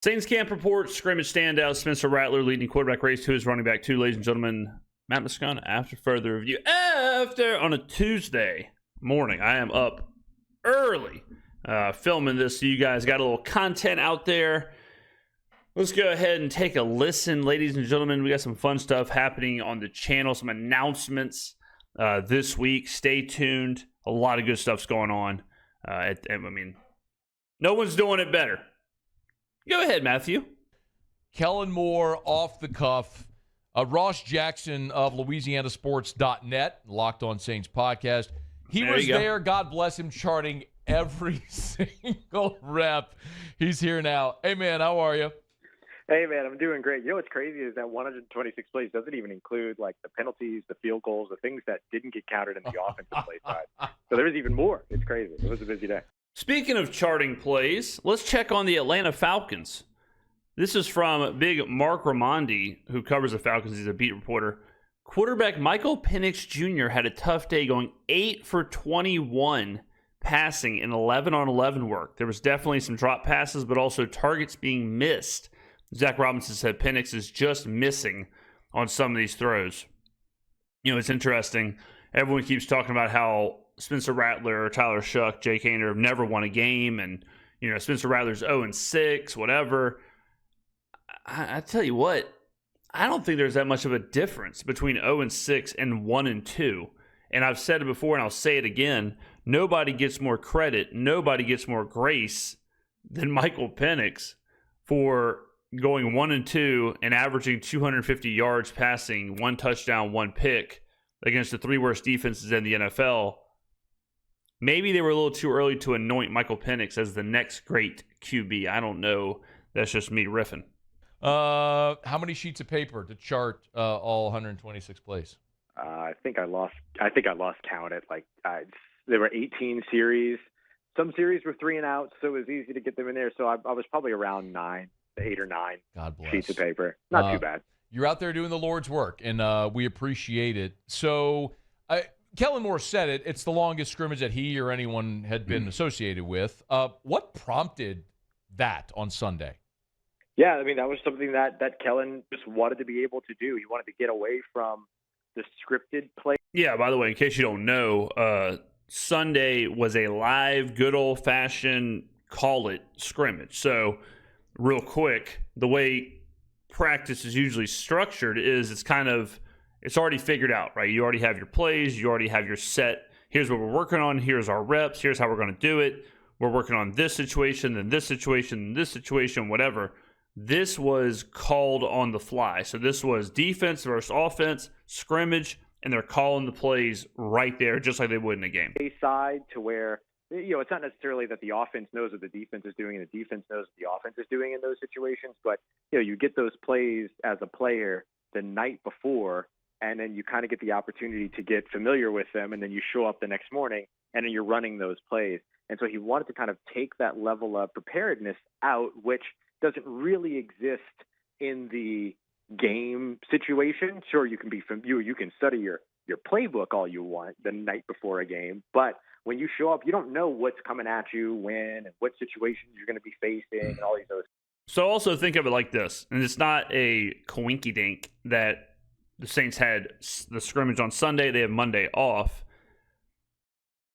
Saints camp report, scrimmage standout, Spencer Rattler leading quarterback race to his running back 2, ladies and gentlemen. Matt Moscona, after further review, on a Tuesday morning, I am up early filming this, so you guys got a little content out there. Let's go ahead and take a listen, ladies and gentlemen. We got some fun stuff happening on the channel, some announcements this week. Stay tuned. A lot of good stuff's going on. No one's doing it better. Go ahead, Matthew. Kell Moore off the cuff. Ross Jackson of LouisianaSports.net, Locked On Saints podcast. He was there, God bless him, charting every single rep. He's here now. Hey, man, how are you? Hey, man, I'm doing great. You know what's crazy is that 126 plays doesn't even include, like, the penalties, the field goals, the things that didn't get counted in the offensive play side. So there was even more. It's crazy. It was a busy day. Speaking of charting plays, let's check on the Atlanta Falcons. This is from big Mark Raimondi, who covers the Falcons. He's a beat reporter. Quarterback Michael Penix Jr. had a tough day, going 8 for 21 passing in 11-on-11 work. There was definitely some drop passes, but also targets being missed. Zach Robinson said Penix is just missing on some of these throws. You know, it's interesting. Everyone keeps talking about how Spencer Rattler, Tyler Shuck, Jake Haener have never won a game, and you know Spencer Rattler's 0-6, whatever. I tell you what, I don't think there's that much of a difference between 0-6 and 1-2. And I've said it before, and I'll say it again: nobody gets more credit, nobody gets more grace than Michael Penix for going 1-2 and averaging 250 yards passing, 1 touchdown, 1 pick against the 3 worst defenses in the NFL. Maybe they were a little too early to anoint Michael Penix as the next great QB. I don't know. That's just me riffing. How many sheets of paper to chart all 126 plays? I think I lost count at there were 18 series. Some series were 3 and out, so it was easy to get them in there. So I was probably around 8 or 9 sheets of paper. Not too bad. You're out there doing the Lord's work, and we appreciate it. So Kell Moore said it. It's the longest scrimmage that he or anyone had been associated with. What prompted that on Sunday? Yeah, I mean, that was something that Kellen just wanted to be able to do. He wanted to get away from the scripted play. Yeah, by the way, in case you don't know, Sunday was a live, good old-fashioned, call it, scrimmage. So, real quick, the way practice is usually structured is it's already figured out, right? You already have your plays. You already have your set. Here's what we're working on. Here's our reps. Here's how we're going to do it. We're working on this situation, then this situation, this situation, whatever. This was called on the fly. So this was defense versus offense, scrimmage, and they're calling the plays right there, just like they would in a game. A side to where, it's not necessarily that the offense knows what the defense is doing and the defense knows what the offense is doing in those situations, but, you get those plays as a player the night before, and then you kind of get the opportunity to get familiar with them, and then you show up the next morning, and then you're running those plays. And so he wanted to kind of take that level of preparedness out, which doesn't really exist in the game situation. Sure, you can you can study your playbook all you want the night before a game, but when you show up, you don't know what's coming at you, when, and what situations you're going to be facing, and all these other. So also think of it like this, and it's not a coinky-dink that the Saints had the scrimmage on Sunday, they have Monday off.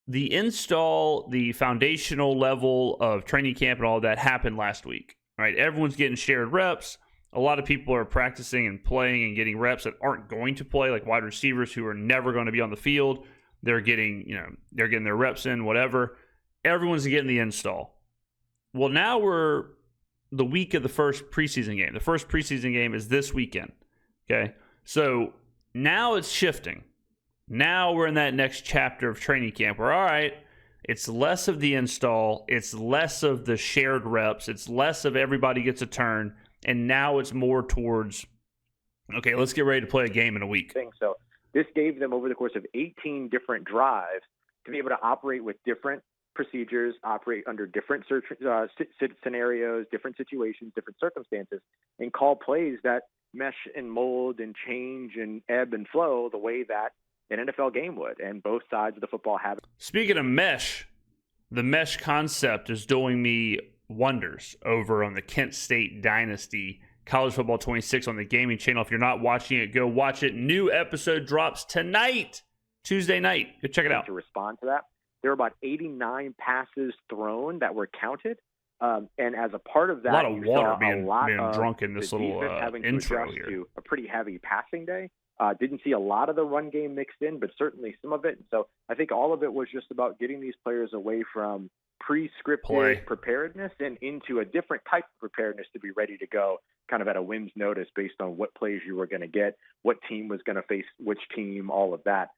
The install, the foundational level of training camp and all that happened last week, right? Everyone's getting shared reps. A lot of people are practicing and playing and getting reps that aren't going to play, like wide receivers who are never going to be on the field. They're getting their reps in, whatever. Everyone's getting the install. Well, now we're the week of the first preseason game. The first preseason game is this weekend, okay? So now it's shifting. Now we're in that next chapter of training camp where, all right, it's less of the install, it's less of the shared reps, it's less of everybody gets a turn, and now it's more towards, okay, let's get ready to play a game in a week. So this gave them, over the course of 18 different drives, to be able to operate with different procedures, operate under different scenarios, different situations, different circumstances, and call plays that mesh and mold and change and ebb and flow the way that an NFL game would, and both sides of the football have it. Speaking of mesh, the mesh concept is doing me wonders over on the Kent State Dynasty College Football 26 on the gaming channel. If you're not watching it, go watch it. New episode drops tonight, Tuesday night. Go check it out. To respond to that, there were about 89 passes thrown that were counted. And as a part of that, a lot of water being of drunk in this little intro here. To a pretty heavy passing day. Didn't see a lot of the run game mixed in, but certainly some of it. So I think all of it was just about getting these players away from pre-scripted preparedness and into a different type of preparedness to be ready to go kind of at a whim's notice based on what plays you were going to get, what team was going to face which team, all of that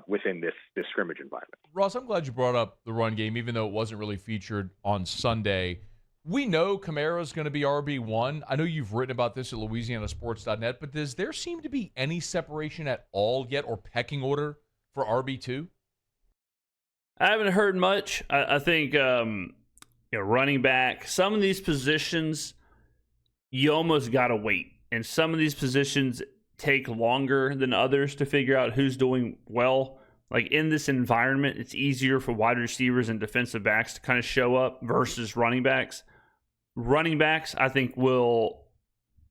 within this scrimmage environment. Ross, I'm glad you brought up the run game, even though it wasn't really featured on Sunday. We know Kamara's going to be RB1. I know you've written about this at LouisianaSports.net, but does there seem to be any separation at all yet or pecking order for RB2? I haven't heard much. I think running back, some of these positions, you almost got to wait. And some of these positions take longer than others to figure out who's doing well. Like in this environment, it's easier for wide receivers and defensive backs to kind of show up versus running backs. Running backs, I think, will,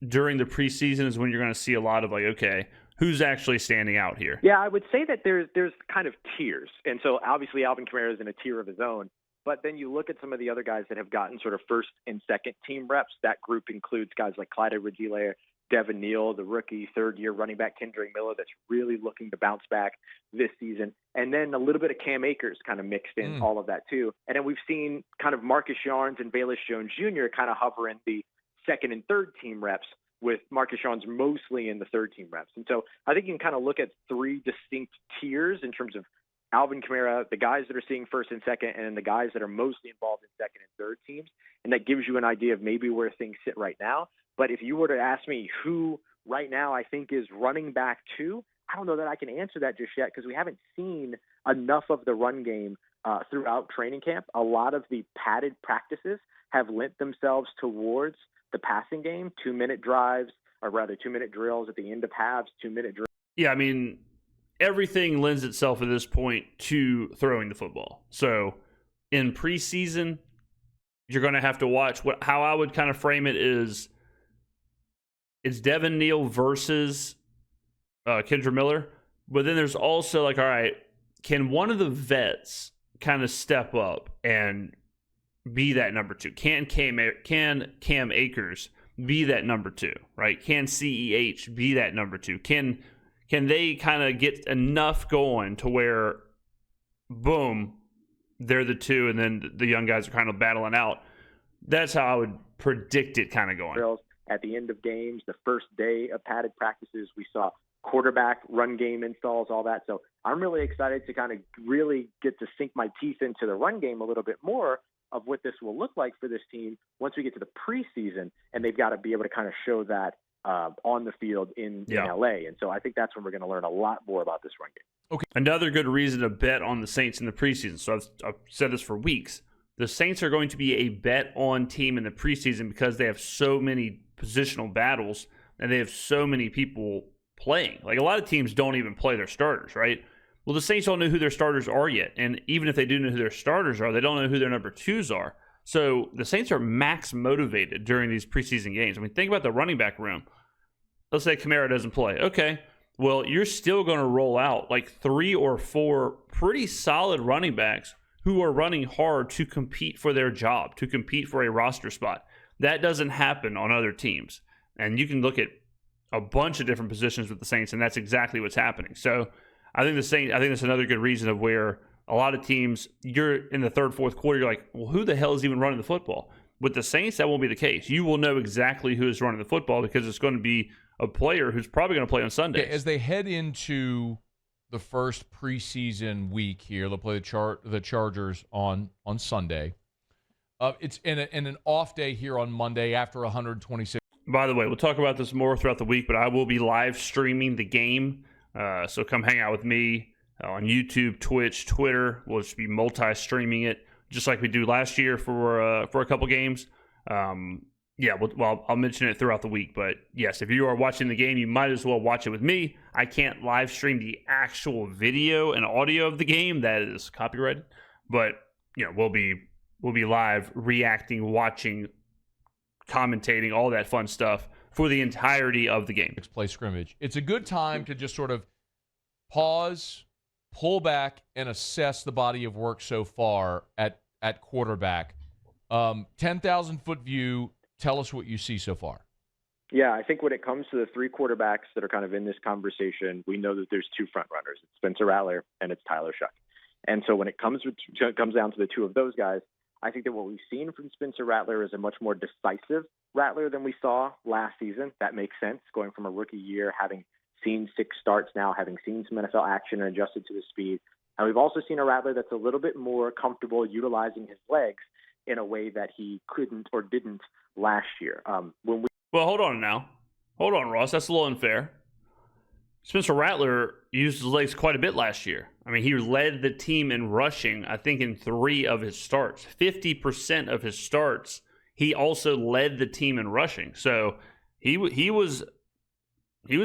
during the preseason is when you're going to see a lot of like, okay, who's actually standing out here? Yeah, I would say that there's kind of tiers. And so obviously Alvin Kamara is in a tier of his own. But then you look at some of the other guys that have gotten sort of first and second team reps. That group includes guys like Clyde Edwards-Helaire, Devin Neal, the rookie third-year running back Kendrick Miller that's really looking to bounce back this season. And then a little bit of Cam Akers kind of mixed in all of that too. And then we've seen kind of Marcus Yarns and Bayless Jones Jr. kind of hover in the second and third team reps, with Marcus Yarns mostly in the third team reps. And so I think you can kind of look at three distinct tiers in terms of Alvin Kamara, the guys that are seeing first and second, and then the guys that are mostly involved in second and third teams. And that gives you an idea of maybe where things sit right now. But if you were to ask me who right now I think is running back 2, I don't know that I can answer that just yet because we haven't seen enough of the run game throughout training camp. A lot of the padded practices have lent themselves towards the passing game, 2-minute drives, or rather 2-minute drills at the end of halves, 2-minute drills. Yeah, I mean, everything lends itself at this point to throwing the football. So in preseason, you're going to have to watch how I would kind of frame it is it's Devin Neal versus Kendrick Miller. But then there's also like, all right, can one of the vets kind of step up and be that number 2? Can Cam Akers be that number 2, right? Can CEH be that number 2? Can they kind of get enough going to where, boom, they're the 2, and then the young guys are kind of battling out? That's how I would predict it kind of going. At the end of games, the first day of padded practices, we saw quarterback run game installs, all that. So I'm really excited to kind of really get to sink my teeth into the run game a little bit more of what this will look like for this team once we get to the preseason, and they've got to be able to kind of show that on the field in LA. And so I think that's when we're going to learn a lot more about this run game. Okay. Another good reason to bet on the Saints in the preseason. So I've said this for weeks. The Saints are going to be a bet-on team in the preseason because they have so many positional battles and they have so many people playing. Like a lot of teams don't even play their starters, right? Well, the Saints don't know who their starters are yet. And even if they do know who their starters are, they don't know who their number 2s are. So the Saints are max motivated during these preseason games. I mean, think about the running back room. Let's say Kamara doesn't play. Okay, well, you're still going to roll out like 3 or 4 pretty solid running backs who are running hard to compete for their job, to compete for a roster spot. That doesn't happen on other teams. And you can look at a bunch of different positions with the Saints, and that's exactly what's happening. So I think that's another good reason of where a lot of teams, you're in the third, fourth quarter, you're like, well, who the hell is even running the football? With the Saints, that won't be the case. You will know exactly who is running the football because it's going to be a player who's probably going to play on Sundays. As they head into the first preseason week here, they'll play the Chargers on Sunday. It's in an off day here on Monday after 126. By the way, we'll talk about this more throughout the week, but I will be live streaming the game. So come hang out with me on YouTube, Twitch, Twitter. We'll just be multi-streaming it, just like we do last year for a couple games. I'll mention it throughout the week. But yes, if you are watching the game, you might as well watch it with me. I can't live stream the actual video and audio of the game. That is copyrighted. But we'll be will be live, reacting, watching, commentating, all that fun stuff for the entirety of the game. Play scrimmage. It's a good time to just sort of pause, pull back, and assess the body of work so far at quarterback. 10,000-foot view, tell us what you see so far. Yeah, I think when it comes to the three quarterbacks that are kind of in this conversation, we know that there's two front runners. It's Spencer Rattler and it's Tyler Shuck. And so when it comes down to the two of those guys, I think that what we've seen from Spencer Rattler is a much more decisive Rattler than we saw last season. That makes sense, going from a rookie year, having seen 6 starts now, having seen some NFL action and adjusted to the speed. And we've also seen a Rattler that's a little bit more comfortable utilizing his legs in a way that he couldn't or didn't last year. Well, hold on now. Hold on, Ross. That's a little unfair. Spencer Rattler used his legs quite a bit last year. I mean, he led the team in rushing, I think, in 3 of his starts. 50% of his starts, he also led the team in rushing. So he was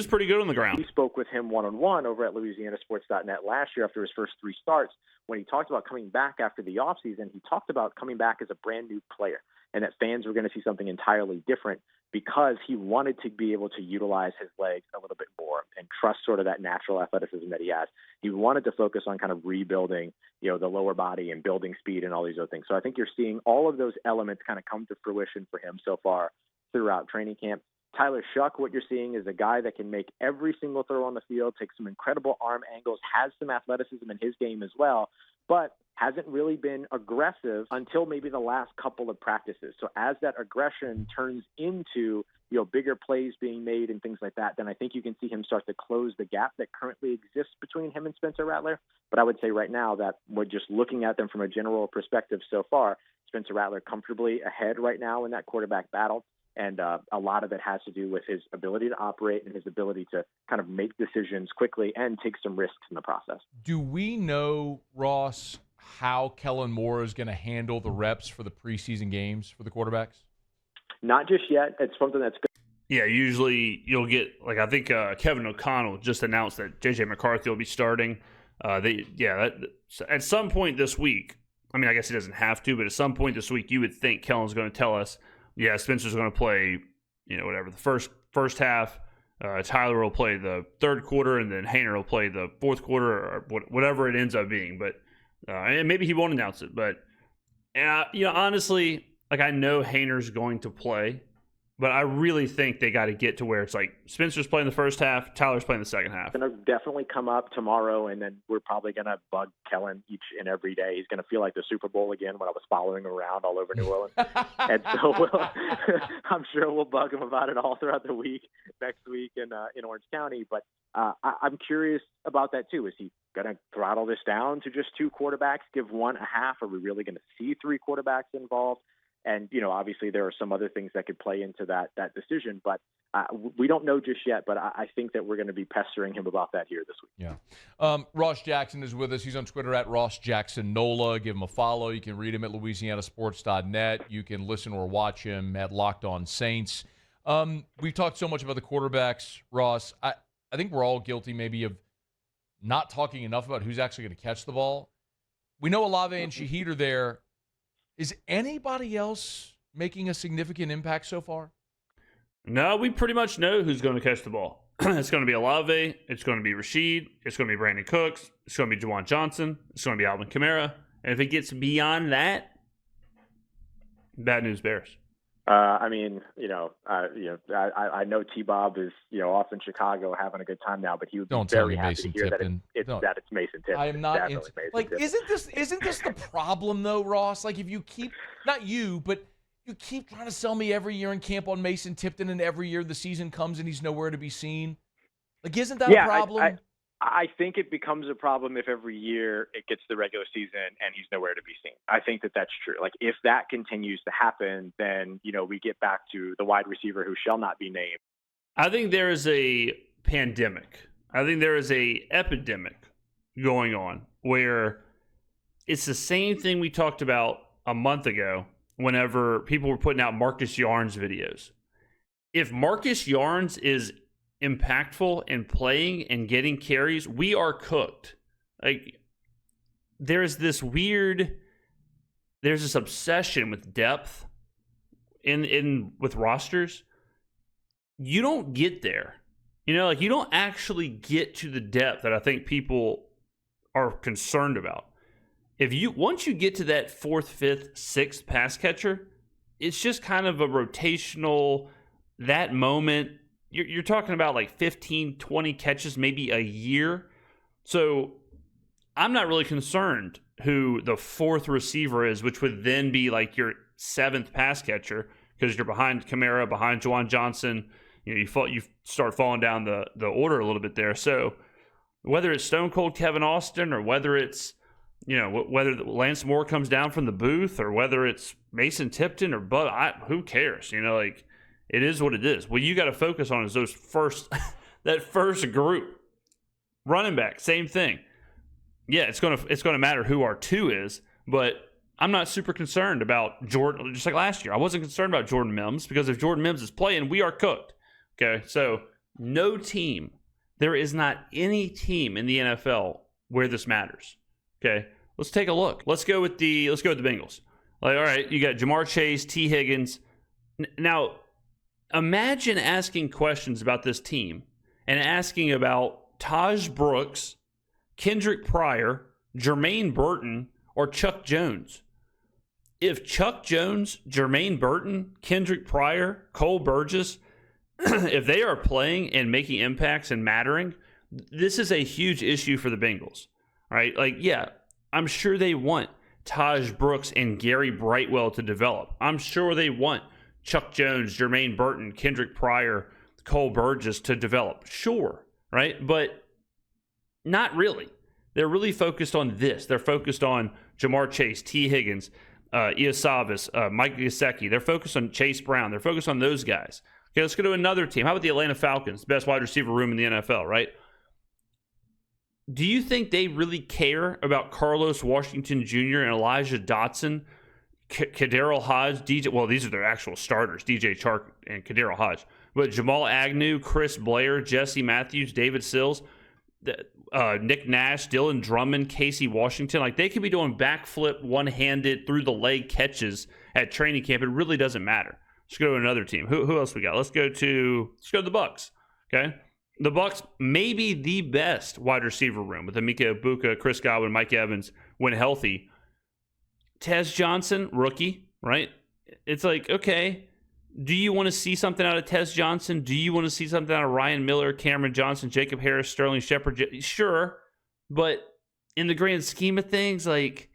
pretty good on the ground. We spoke with him one-on-one over at LouisianaSports.net last year after his first 3 starts. When he talked about coming back after the offseason, he talked about coming back as a brand-new player and that fans were going to see something entirely different because he wanted to be able to utilize his legs a little bit more and trust sort of that natural athleticism that he has. He wanted to focus on kind of rebuilding, the lower body and building speed and all these other things. So I think you're seeing all of those elements kind of come to fruition for him so far throughout training camp. Tyler Shuck, what you're seeing is a guy that can make every single throw on the field, take some incredible arm angles, has some athleticism in his game as well, but hasn't really been aggressive until maybe the last couple of practices. So as that aggression turns into, bigger plays being made and things like that, then I think you can see him start to close the gap that currently exists between him and Spencer Rattler. But I would say right now that we're just looking at them from a general perspective so far, Spencer Rattler comfortably ahead right now in that quarterback battle. And a lot of it has to do with his ability to operate and his ability to kind of make decisions quickly and take some risks in the process. Do we know, Ross, how Kell Moore is going to handle the reps for the preseason games for the quarterbacks? Not just yet. It's something that's good. Yeah, usually you'll get, I think Kevin O'Connell just announced that J.J. McCarthy will be starting. At some point this week, I mean, I guess he doesn't have to, but at some point this week, you would think Kellen's going to tell us, yeah, Spencer's going to play, the first half. Tyler will play the third quarter, and then Haener will play the fourth quarter, or whatever it ends up being. But and maybe he won't announce it. But honestly, I know Haener's going to play, but I really think they got to get to where it's Spencer's playing the first half, Tyler's playing the second half. It's going to definitely come up tomorrow, and then we're probably going to bug Kellen each and every day. He's going to feel like the Super Bowl again when I was following him around all over New Orleans. And so I'm sure we'll bug him about it all throughout the week, next week in Orange County. But I'm curious about that too. Is he going to throttle this down to just 2 quarterbacks, give one a half? Are we really going to see 3 quarterbacks involved? And, obviously there are some other things that could play into that decision, but we don't know just yet. But I think that we're going to be pestering him about that here this week. Yeah. Ross Jackson is with us. He's on Twitter at RossJacksonNola. Give him a follow. You can read him at LouisianaSports.net. You can listen or watch him at Locked On Saints. We've talked so much about the quarterbacks, Ross. I think we're all guilty maybe of not talking enough about who's actually going to catch the ball. We know Olave and Shaheed are there. Is anybody else making a significant impact so far? No, we pretty much know who's going to catch the ball. It's going to be Olave. It's going to be Rashid. It's going to be Brandon Cooks. It's going to be Juwan Johnson. It's going to be Alvin Kamara. And if it gets beyond that, bad news bears. I know T-Bob is, off in Chicago having a good time now, but he would be very happy to hear that it's Mason Tipton. I am not into, isn't this the problem though, Ross? If you keep, not you, but you keep trying to sell me every year in camp on Mason Tipton, and every year the season comes and he's nowhere to be seen. Isn't that a problem? I think it becomes a problem if every year it gets to the regular season and he's nowhere to be seen. I think that that's true. If that continues to happen, then, we get back to the wide receiver who shall not be named. I think there is a pandemic. I think there is a epidemic going on where it's the same thing we talked about a month ago whenever people were putting out Marcus Yarns videos. If Marcus Yarns is impactful and playing and getting carries, we are cooked. There's this weird there's this obsession with depth with rosters. You don't get there. You know, like you don't actually get to the depth that I think people are concerned about. Once you get to that fourth, fifth, sixth pass catcher, it's just kind of a rotational, that moment. You're talking about like 15, 20 catches, maybe a year. So I'm not really concerned who the fourth receiver is, which would then be like your seventh pass catcher because you're behind Kamara, behind Juwan Johnson. You know, you start falling down the order a little bit there. So whether it's Stone Cold Kevin Austin or whether it's, you know, whether Lance Moore comes down from the booth or whether it's Mason Tipton or Bud, who cares? You know, like it is what it is. What you got to focus on is those that first group. Running back, same thing. Yeah, it's gonna matter who our two is, but I'm not super concerned about Jordan. Just like last year, I wasn't concerned about Jordan Mims because if Jordan Mims is playing, we are cooked. Okay, so no team. There is not any team in the NFL where this matters. Okay, let's take a look. Let's go with the Bengals. Like, all right, you got Jamar Chase, T. Higgins. Now, imagine asking questions about this team and asking about Taj Brooks, Kendrick Pryor, Jermaine Burton, or Chuck Jones. If Chuck Jones, Jermaine Burton, Kendrick Pryor, Cole Burgess, if they are playing and making impacts and mattering, this is a huge issue for the Bengals, right? Like, yeah, I'm sure they want Taj Brooks and Gary Brightwell to develop. I'm sure they want Chuck Jones, Jermaine Burton, Kendrick Pryor, Cole Burgess to develop. Sure, right? But not really. They're really focused on this. They're focused on Jamar Chase, T. Higgins, Iasavis, Mike Gesicki. They're focused on Chase Brown. They're focused on those guys. Okay, let's go to another team. How about the Atlanta Falcons, the best wide receiver room in the NFL, right? Do you think they really care about Carlos Washington Jr. and Elijah Dotson, Kadarius Hodge, DJ? Well, these are their actual starters, DJ Chark and Kadarius Hodge. But Jamal Agnew, Chris Blair, Jesse Matthews, David Sills, Nick Nash, Dylan Drummond, Casey Washington. Like, they could be doing backflip, one-handed, through-the-leg catches at training camp. It really doesn't matter. Let's go to another team. Who else we got? Let's go to the Bucs. Okay, the Bucs may be the best wide receiver room with Emeka Egbuka, Chris Godwin, Mike Evans when healthy. Tez Johnson, rookie, right? It's like, okay, do you want to see something out of Tez Johnson? Do you want to see something out of Ryan Miller, Cameron Johnson, Jacob Harris, Sterling Shepard? Sure, but in the grand scheme of things, like,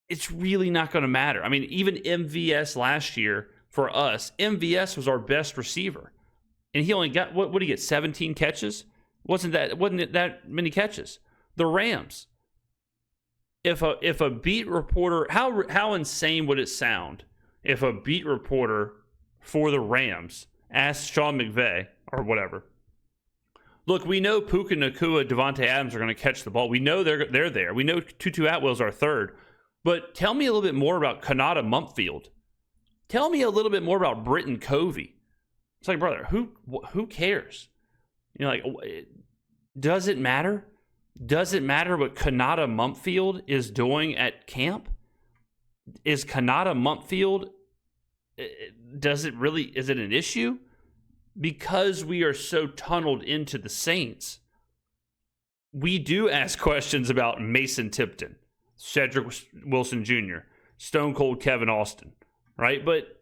it's really not going to matter. I mean, even MVS last year. For us, MVS was our best receiver, and he only got what did he get? 17 catches? Wasn't it that many catches? The Rams. If a beat reporter, how insane would it sound if a beat reporter for the Rams asked Sean McVay or whatever? Look, we know Puka Nacua, Devontae Adams are going to catch the ball. We know they're there. We know Tutu Atwell's our third, but tell me a little bit more about Kanata Mumpfield. Tell me a little bit more about Britton Covey. It's like, brother, who cares? You know, like, does it matter? Does it matter what Kanata Mumpfield is doing at camp? Is Kanata Mumpfield, is it an issue? Because we are so tunneled into the Saints, we do ask questions about Mason Tipton, Cedric Wilson Jr., Stone Cold Kevin Austin. Right, but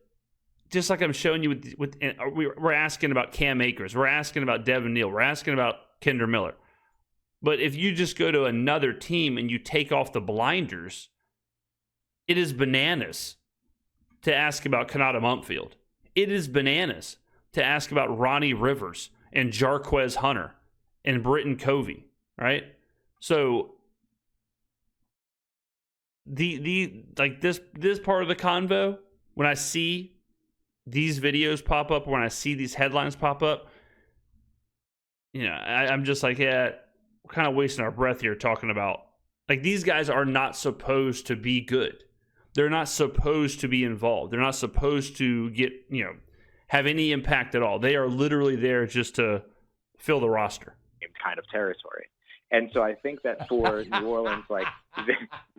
just like I'm showing you we're asking about Cam Akers, we're asking about Devin Neal, we're asking about Kendre Miller. But if you just go to another team and you take off the blinders, it is bananas to ask about Kanata Mumpfield. It is bananas to ask about Ronnie Rivers and Jarquez Hunter and Britton Covey. Right, so this part of the convo. When I see these videos pop up, when I see these headlines pop up, you know, I'm just like, yeah, we're kind of wasting our breath here talking about, like, these guys are not supposed to be good. They're not supposed to be involved. They're not supposed to get, you know, have any impact at all. They are literally there just to fill the roster. Kind of territory. And so I think that for New Orleans, like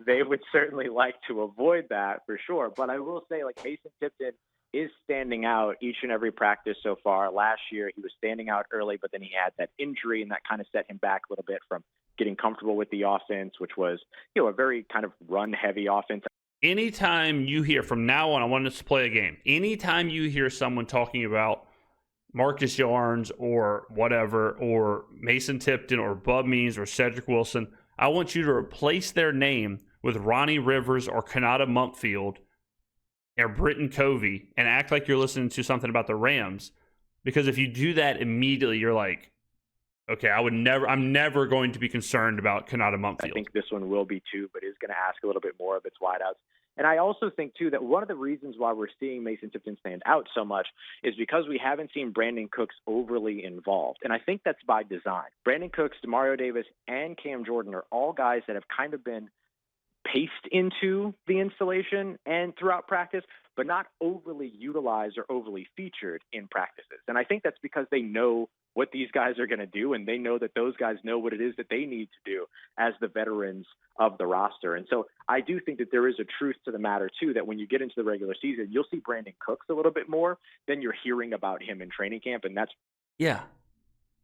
they would certainly like to avoid that for sure. But I will say, like, Mason Tipton is standing out each and every practice so far. Last year, he was standing out early, but then he had that injury, and that kind of set him back a little bit from getting comfortable with the offense, which was, a very kind of run-heavy offense. Anytime you hear, from now on, I want us to play a game. Anytime you hear someone talking about Marcus Yarns or whatever, or Mason Tipton or Bub Means or Cedric Wilson, I want you to replace their name with Ronnie Rivers or Kanata Mumpfield or Britton Covey and act like you're listening to something about the Rams. Because if you do that immediately, you're like, okay, I'm never going to be concerned about Kanata Mumpfield. I think this one will be too, but is going to ask a little bit more of its wideouts. And I also think, too, that one of the reasons why we're seeing Mason Tipton stand out so much is because we haven't seen Brandon Cooks overly involved. And I think that's by design. Brandon Cooks, Demario Davis, and Cam Jordan are all guys that have kind of been paced into the installation and throughout practice, but not overly utilized or overly featured in practices. And I think that's because they know what these guys are going to do, and they know that those guys know what it is that they need to do as the veterans of the roster. And so I do think that there is a truth to the matter, too, that when you get into the regular season, you'll see Brandon Cooks a little bit more than you're hearing about him in training camp, and that's... Yeah.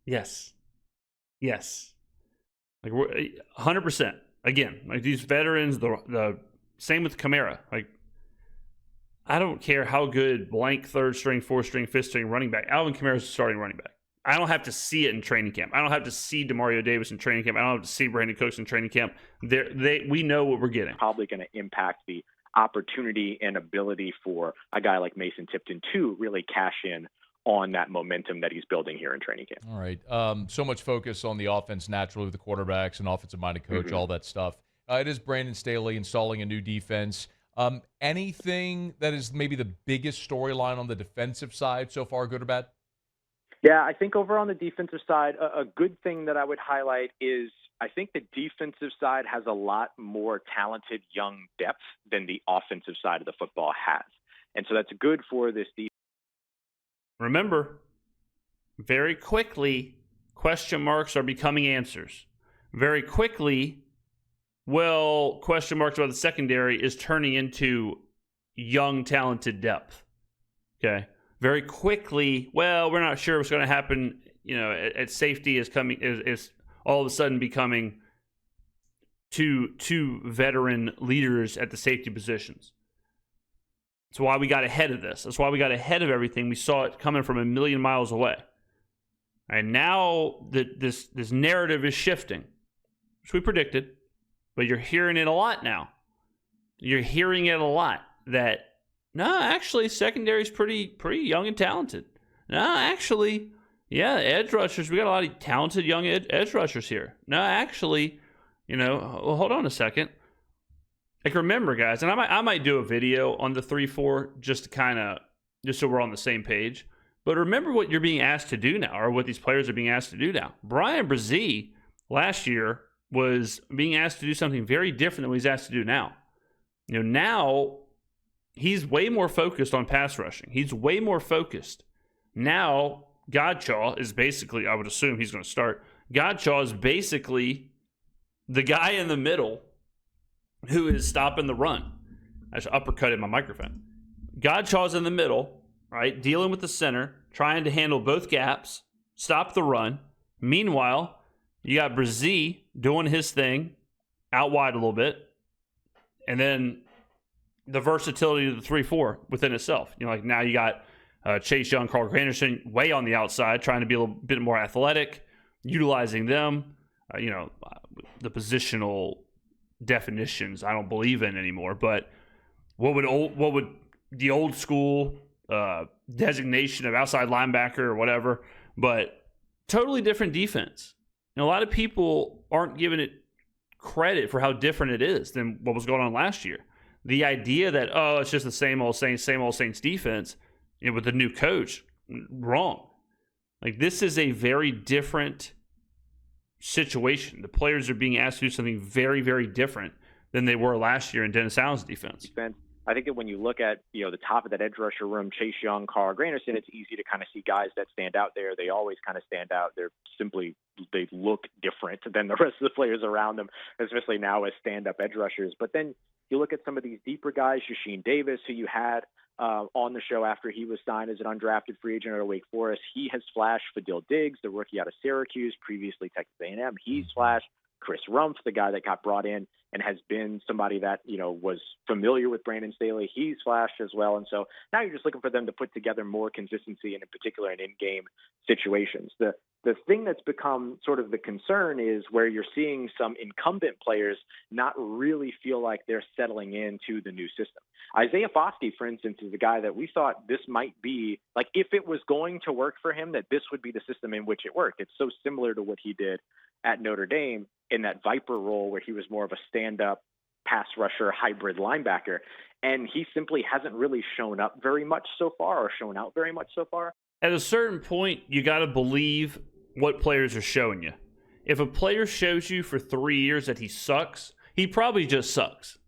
Yes. Like, 100%. Again, like these veterans, the same with Kamara. Like, I don't care how good blank third string, fourth string, fifth string running back. Alvin Kamara is the starting running back. I don't have to see it in training camp. I don't have to see Demario Davis in training camp. I don't have to see Brandon Cooks in training camp. We know what we're getting. Probably going to impact the opportunity and ability for a guy like Mason Tipton to really cash in on that momentum that he's building here in training camp. All right. So much focus on the offense naturally with the quarterbacks and offensive-minded coach, all that stuff. It is Brandon Staley installing a new defense. Anything that is maybe the biggest storyline on the defensive side so far, good or bad? Yeah, I think over on the defensive side, a good thing that I would highlight is I think the defensive side has a lot more talented young depth than the offensive side of the football has. And so that's good for this defense. Remember, very quickly, question marks are becoming answers. Very quickly, question marks about the secondary is turning into young, talented depth. Okay? Very quickly, we're not sure what's going to happen, at safety is all of a sudden becoming two veteran leaders at the safety positions. That's why we got ahead of this. That's why we got ahead of everything. We saw it coming from a million miles away. And now this narrative is shifting, which we predicted, but you're hearing it a lot now. You're hearing it a lot that, no, actually, secondary's pretty young and talented. No, actually, yeah, edge rushers, we got a lot of talented young edge rushers here. No, actually, hold on a second. Like, remember, guys, and I might do a video on the 3-4 just so we're on the same page. But remember what you're being asked to do now, or what these players are being asked to do now. Brian Brzee last year was being asked to do something very different than what he's asked to do now. Now he's way more focused on pass rushing. He's way more focused. Now Godchaw is basically, I would assume he's going to start. Godchaw is basically the guy in the middle who is stopping the run. I just uppercutted my microphone. Godchaw's in the middle, right, dealing with the center, trying to handle both gaps, stop the run. Meanwhile, you got Brzee doing his thing out wide a little bit, and then the versatility of the 3-4 within itself. Like now you got Chase Young, Carl Granderson way on the outside, trying to be a little bit more athletic, utilizing them. The positional definitions I don't believe in anymore, but what would the old school designation of outside linebacker or whatever, but totally different defense. A lot of people aren't giving it credit for how different it is than what was going on last year. The idea that, it's just the same old Saints defense, with the new coach, wrong. Like, this is a very different situation. The players are being asked to do something very, very different than they were last year in Dennis Allen's defense. I think that when you look at, the top of that edge rusher room, Chase Young, Carl Granderson, it's easy to kind of see guys that stand out there. They always kind of stand out. They're simply they look different than the rest of the players around them, especially now as stand-up edge rushers. But then you look at some of these deeper guys, Yashin Davis, who you had on the show after he was signed as an undrafted free agent at Wake Forest. He has flashed. Fadil Diggs, the rookie out of Syracuse, previously Texas A&M. He's flashed. Chris Rumpf, the guy that got brought in and has been somebody that, was familiar with Brandon Staley. He's flashed as well. And so now you're just looking for them to put together more consistency, and in particular in in-game situations. The thing that's become sort of the concern is where you're seeing some incumbent players not really feel like they're settling into the new system. Isaiah Foskey, for instance, is a guy that we thought this might be, like, if it was going to work for him, that this would be the system in which it worked. It's so similar to what he did at Notre Dame in that Viper role where he was more of a stand-up pass rusher hybrid linebacker. And he simply hasn't really shown up very much so far, or shown out very much so far. At a certain point, you got to believe what players are showing you. If a player shows you for 3 years that he sucks, he probably just sucks.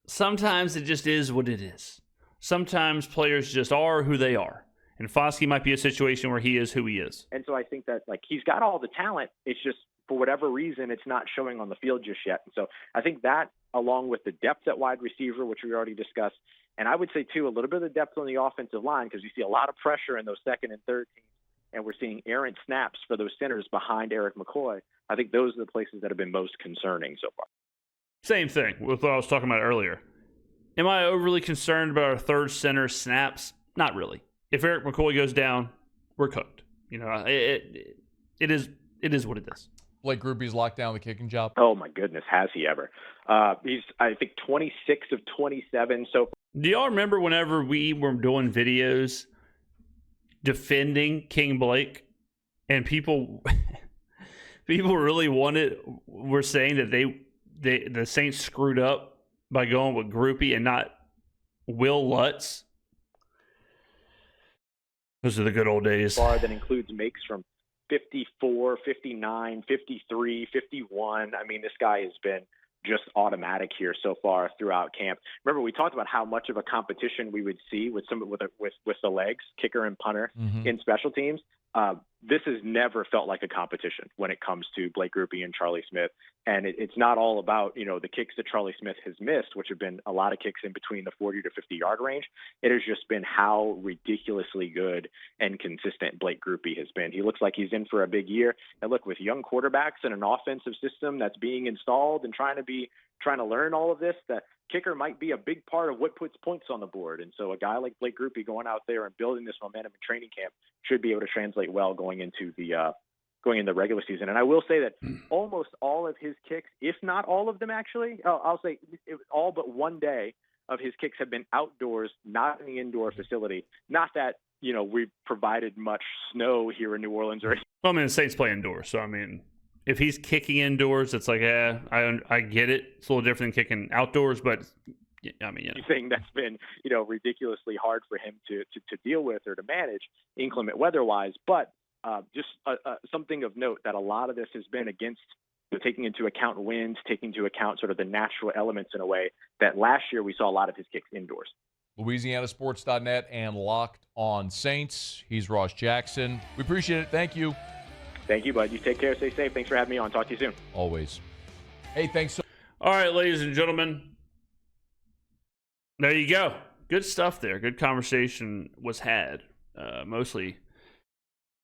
Sometimes it just is what it is. Sometimes players just are who they are. And Foskey might be a situation where he is who he is. And so I think that, he's got all the talent. It's just, for whatever reason, it's not showing on the field just yet. And so I think that, along with the depth at wide receiver, which we already discussed, and I would say, too, a little bit of the depth on the offensive line, because you see a lot of pressure in those second and third teams, and we're seeing errant snaps for those centers behind Eric McCoy. I think those are the places that have been most concerning so far. Same thing with what I was talking about earlier. Am I overly concerned about our third center snaps? Not really. If Eric McCoy goes down, we're cooked. It is what it is. Blake Grupe's locked down the kicking job. Oh, my goodness. Has he ever? He's, I think, 26 of 27 so far. Do y'all remember whenever we were doing videos defending King Blake, and people really were saying that the Saints screwed up by going with Grupe and not Will Lutz? Those are the good old days. That includes makes from 54, 59, 53, 51. I mean, this guy has been just automatic here so far throughout camp. Remember, we talked about how much of a competition we would see with the legs, kicker and punter in special teams. This has never felt like a competition when it comes to Blake Grupe and Charlie Smith. And it's not all about, the kicks that Charlie Smith has missed, which have been a lot of kicks in between the 40 to 50-yard range. It has just been how ridiculously good and consistent Blake Grupe has been. He looks like he's in for a big year. And look, with young quarterbacks and an offensive system that's being installed and trying to learn all of this, the kicker might be a big part of what puts points on the board. And so a guy like Blake Grupe going out there and building this momentum in training camp should be able to translate well going into the regular season. And I will say that almost all of his kicks, if not all of them actually, I'll say all but one day of his kicks have been outdoors, not in the indoor facility. Not that, we've provided much snow here in New Orleans or anything. Well, the Saints play indoors, so if he's kicking indoors, it's like, I get it. It's a little different than kicking outdoors, but You're saying that's been, ridiculously hard for him to deal with or to manage inclement weather-wise. But just something of note that a lot of this has been against taking into account winds, taking into account sort of the natural elements in a way that last year we saw a lot of his kicks indoors. LouisianaSports.net and Locked on Saints. He's Ross Jackson. We appreciate it. Thank you. Thank you, bud. You take care. Stay safe. Thanks for having me on. Talk to you soon. Always. Hey, thanks. All right, ladies and gentlemen. There you go. Good stuff there. Good conversation was had. Mostly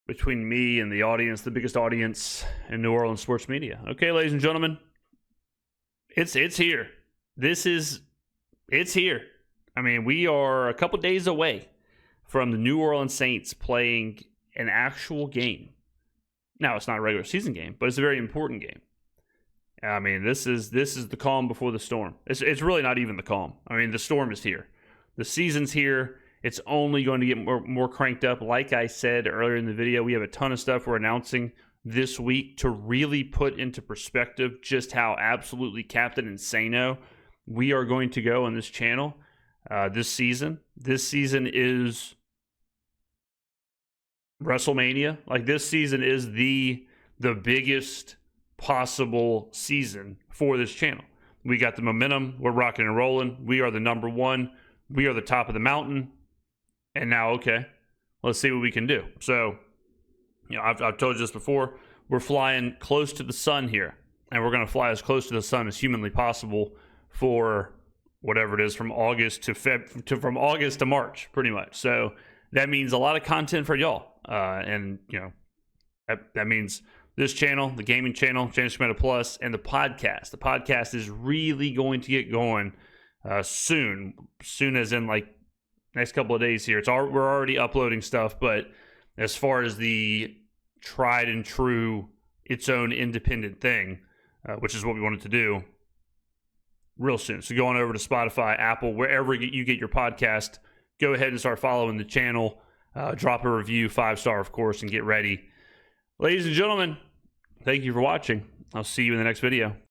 between me and the audience, the biggest audience in New Orleans sports media. Okay, ladies and gentlemen. It's here. It's here. We are a couple days away from the New Orleans Saints playing an actual game. Now, it's not a regular season game, but it's a very important game. This is the calm before the storm. It's really not even the calm. The storm is here. The season's here. It's only going to get more cranked up. Like I said earlier in the video, we have a ton of stuff we're announcing this week to really put into perspective just how absolutely Captain Insano we are going to go on this channel this season. This season is WrestleMania. This season is the biggest possible season for this channel. We got the momentum. We're rocking and rolling. We are the number one. We are the top of the mountain. And now, okay, let's see what we can do. So, I've told you this before. We're flying close to the sun here, and we're going to fly as close to the sun as humanly possible for whatever it is from August from August to March, pretty much. So that means a lot of content for y'all, and that means this channel, the gaming channel, Skrmetta Plus, and the podcast. The podcast is really going to get going soon as in like next couple of days here. We're already uploading stuff, but as far as the tried and true, its own independent thing, which is what we wanted to do, real soon. So go on over to Spotify, Apple, wherever you get your podcast. Go ahead and start following the channel. Drop a review, 5-star, of course, and get ready. Ladies and gentlemen, thank you for watching. I'll see you in the next video.